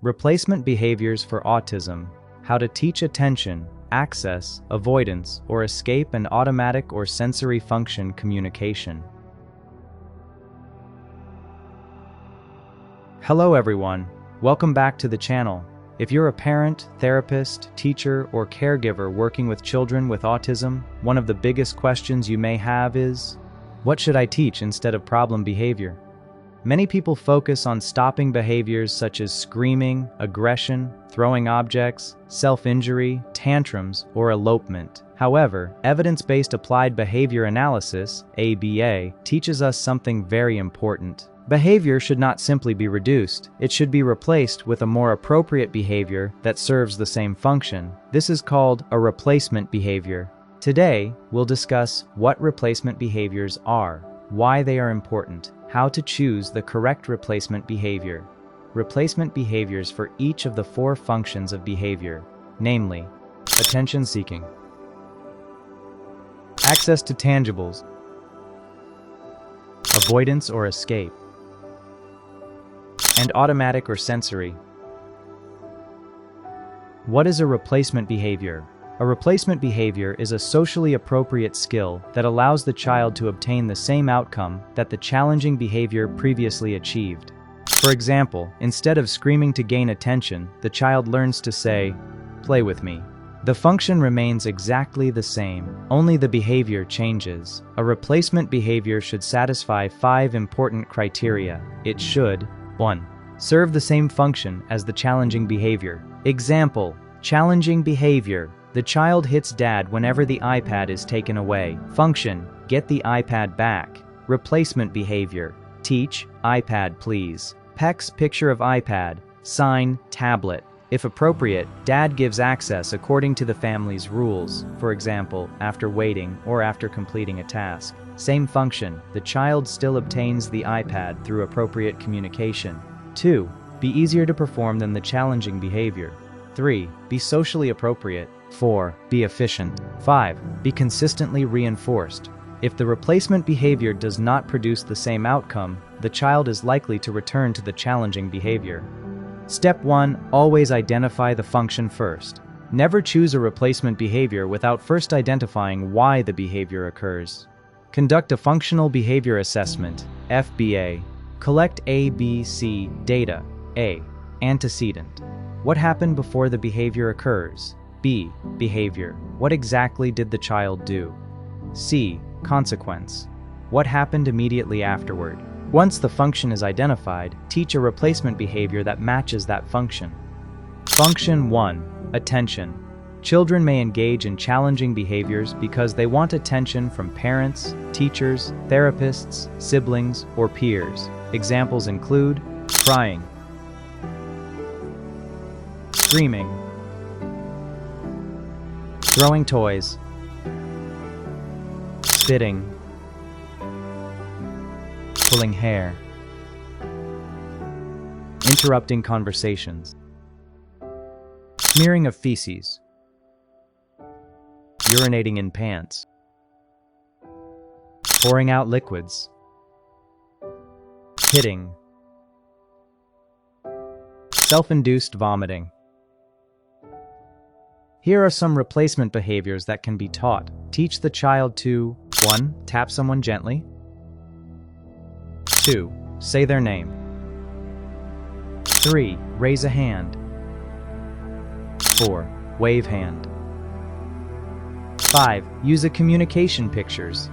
Replacement behaviors for autism: how to teach attention, access, avoidance, or escape, and automatic or sensory function communication. Hello everyone, welcome back to the channel. If you're a parent, therapist, teacher, or caregiver working with children with autism, one of the biggest questions you may have is, what should I teach instead of problem behavior? Many people focus on stopping behaviors such as screaming, aggression, throwing objects, self-injury, tantrums, or elopement. However, evidence-based applied behavior analysis, ABA, teaches us something very important. Behavior should not simply be reduced, it should be replaced with a more appropriate behavior that serves the same function. This is called a replacement behavior. Today, we'll discuss what replacement behaviors are, why they are important, how to choose the correct replacement behavior. Replacement behaviors for each of the 4 functions of behavior, namely, attention seeking, access to tangibles, avoidance or escape, and automatic or sensory. What is a replacement behavior? A replacement behavior is a socially appropriate skill that allows the child to obtain the same outcome that the challenging behavior previously achieved. For example, instead of screaming to gain attention, the child learns to say, "Play with me." The function remains exactly the same, only the behavior changes. A replacement behavior should satisfy 5 important criteria. It should: 1. Serve the same function as the challenging behavior. Example: challenging behavior. The child hits dad whenever the iPad is taken away. Function: get the iPad back. Replacement behavior: teach, iPad please. PEC's picture of iPad, sign, tablet. If appropriate, dad gives access according to the family's rules, for example, after waiting or after completing a task. Same function, the child still obtains the iPad through appropriate communication. 2. Be easier to perform than the challenging behavior. 3. Be socially appropriate. 4. Be efficient. 5. Be consistently reinforced. If the replacement behavior does not produce the same outcome, the child is likely to return to the challenging behavior. Step 1. Always identify the function first. Never choose a replacement behavior without first identifying why the behavior occurs. Conduct a functional behavior assessment, FBA. Collect A, B, C data. A. Antecedent: what happened before the behavior occurs? B. Behavior: what exactly did the child do? C. Consequence: what happened immediately afterward? Once the function is identified, teach a replacement behavior that matches that function. Function 1. Attention. Children may engage in challenging behaviors because they want attention from parents, teachers, therapists, siblings, or peers. Examples include crying, screaming, throwing toys, spitting, pulling hair, interrupting conversations, smearing of feces, urinating in pants, pouring out liquids, hitting, self-induced vomiting. Here are some replacement behaviors that can be taught. Teach the child to 1. Tap someone gently. 2. Say their name. 3. Raise a hand. 4. Wave hand. 5. Use a communication pictures.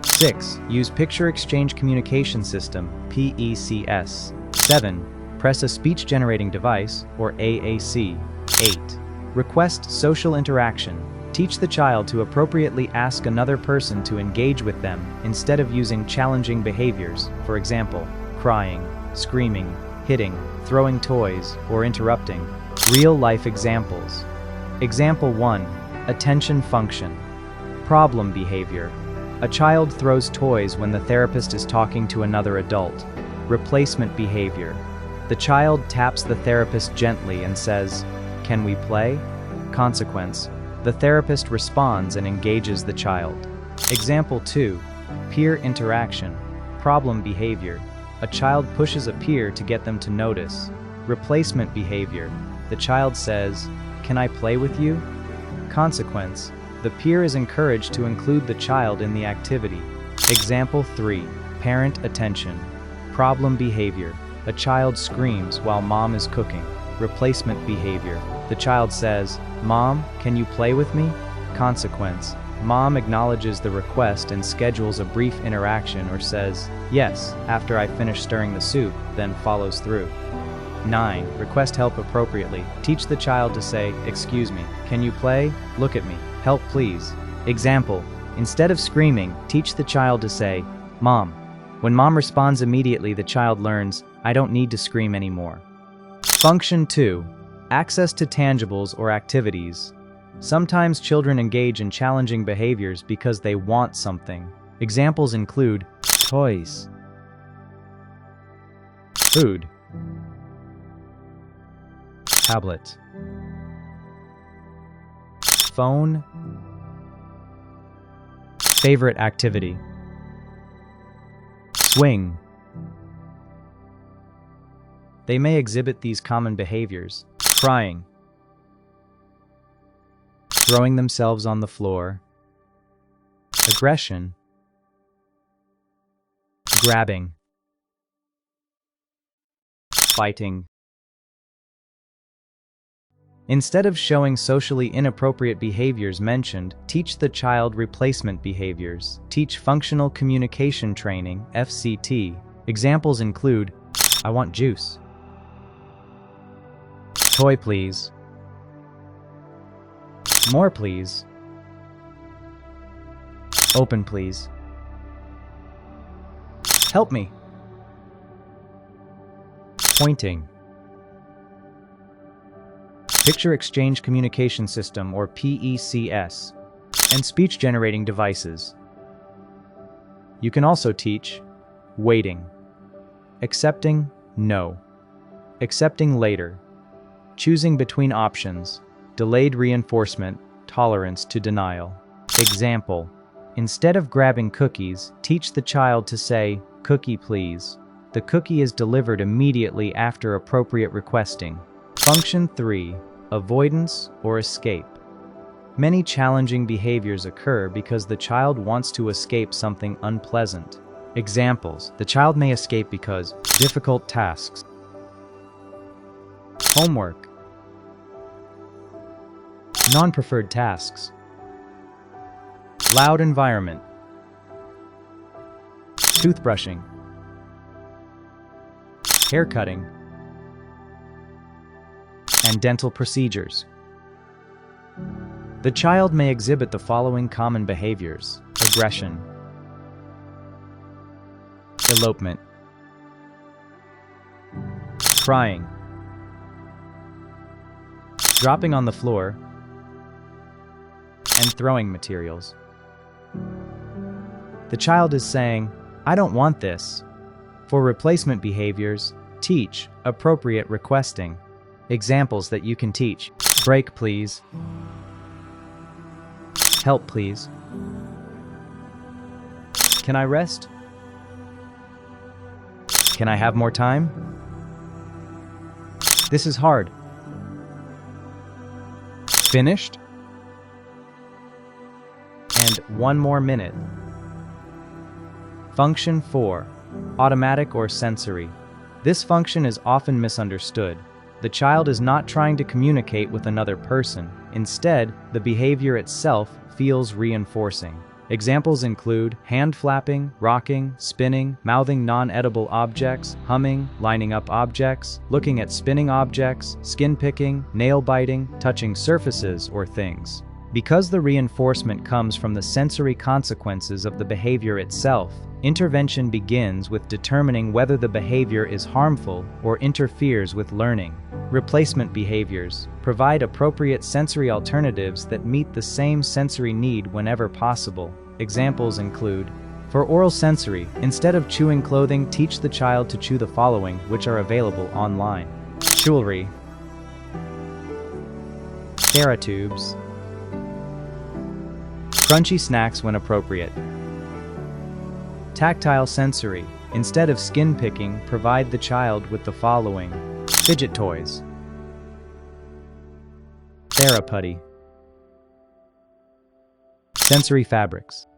6. Use picture exchange communication system, PECS. 7. Press a speech generating device, or AAC. 8. Request social interaction. Teach the child to appropriately ask another person to engage with them instead of using challenging behaviors, for example, crying, screaming, hitting, throwing toys, or interrupting. Real-life examples. Example 1. Attention function. Problem behavior. A child throws toys when the therapist is talking to another adult. Replacement behavior. The child taps the therapist gently and says, "Can we play?" Consequence: the therapist responds and engages the child. Example 2. Peer interaction. Problem behavior. A child pushes a peer to get them to notice. Replacement behavior. The child says, "Can I play with you?" Consequence. The peer is encouraged to include the child in the activity. Example 3. Parent attention. Problem behavior. A child screams while mom is cooking. Replacement behavior. The child says, "Mom, can you play with me?" Consequence. Mom acknowledges the request and schedules a brief interaction or says, "Yes, after I finish stirring the soup," then follows through. 9. Request help appropriately. Teach the child to say, "Excuse me, can you play? Look at me. Help please." Example. Instead of screaming, teach the child to say, "Mom." When mom responds immediately, the child learns, "I don't need to scream anymore." Function 2. Access to tangibles or activities. Sometimes children engage in challenging behaviors because they want something. Examples include toys, food, tablet, phone, favorite activity, swing. They may exhibit these common behaviors: crying, throwing themselves on the floor, aggression, grabbing, fighting. Instead of showing socially inappropriate behaviors mentioned, teach the child replacement behaviors. Teach functional communication training, FCT. Examples include, "I want juice." "Toy, please." "More, please." "Open, please." "Help me." Pointing. Picture Exchange Communication System, or PECS, and speech-generating devices. You can also teach waiting, accepting no, accepting later, choosing between options, delayed reinforcement, tolerance to denial. Example. Instead of grabbing cookies, teach the child to say, "Cookie, please." The cookie is delivered immediately after appropriate requesting. Function 3. Avoidance or escape. Many challenging behaviors occur because the child wants to escape something unpleasant. Examples. The child may escape because difficult tasks, homework, non-preferred tasks, loud environment, toothbrushing, haircutting, and dental procedures. The child may exhibit the following common behaviors: aggression, elopement, crying, dropping on the floor, and throwing materials. The child is saying, "I don't want this." For replacement behaviors, teach appropriate requesting. Examples that you can teach: break, please. Help, please. Can I rest? Can I have more time? This is hard. Finished? And one more minute. Function 4. Automatic or sensory. This function is often misunderstood. The child is not trying to communicate with another person. Instead, the behavior itself feels reinforcing. Examples include hand flapping, rocking, spinning, mouthing non-edible objects, humming, lining up objects, looking at spinning objects, skin picking, nail biting, touching surfaces or things. Because the reinforcement comes from the sensory consequences of the behavior itself, intervention begins with determining whether the behavior is harmful or interferes with learning. Replacement behaviors provide appropriate sensory alternatives that meet the same sensory need whenever possible. Examples include, for oral sensory, instead of chewing clothing, teach the child to chew the following, which are available online: jewelry, Theraptubes, crunchy snacks when appropriate. Tactile sensory, instead of skin picking, provide the child with the following: fidget toys, theraputty, sensory fabrics,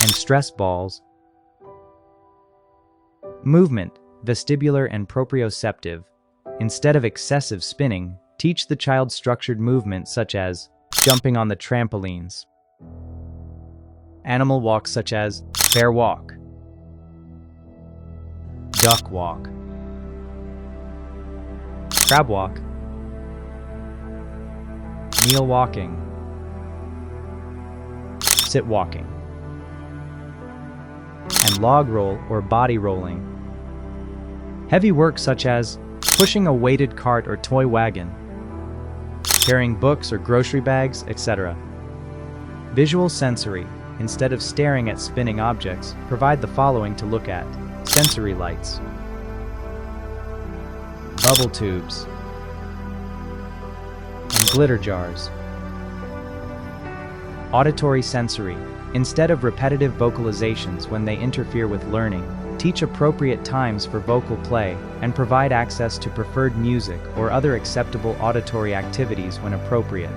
and stress balls. Movement, vestibular and proprioceptive. Instead of excessive spinning, teach the child structured movement such as jumping on the trampolines, animal walks such as bear walk, duck walk, crab walk, kneel walking, sit walking, and log roll or body rolling. Heavy work such as pushing a weighted cart or toy wagon, carrying books or grocery bags, etc. Visual sensory. Instead of staring at spinning objects, provide the following to look at: sensory lights, bubble tubes, and glitter jars. Auditory sensory. Instead of repetitive vocalizations when they interfere with learning, teach appropriate times for vocal play and provide access to preferred music or other acceptable auditory activities when appropriate.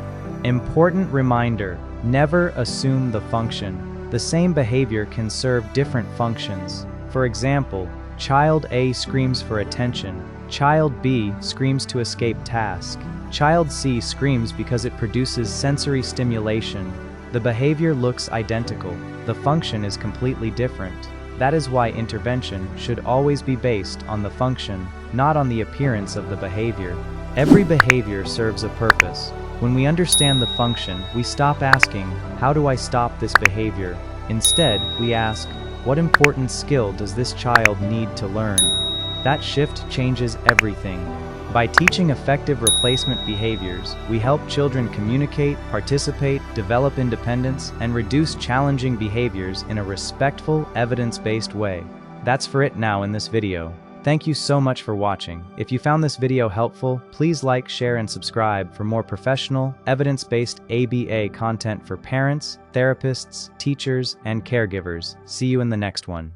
Important reminder: never assume the function. The same behavior can serve different functions. For example, child A screams for attention, child B screams to escape task, child C screams because it produces sensory stimulation. The behavior looks identical, the function is completely different. That is why intervention should always be based on the function, not on the appearance of the behavior. Every behavior serves a purpose. When we understand the function, we stop asking, "How do I stop this behavior?" Instead, we ask, "What important skill does this child need to learn?" That shift changes everything. By teaching effective replacement behaviors, we help children communicate, participate, develop independence, and reduce challenging behaviors in a respectful, evidence-based way. That's for it now in this video. Thank you so much for watching. If you found this video helpful, please like, share, and subscribe for more professional, evidence-based ABA content for parents, therapists, teachers, and caregivers. See you in the next one.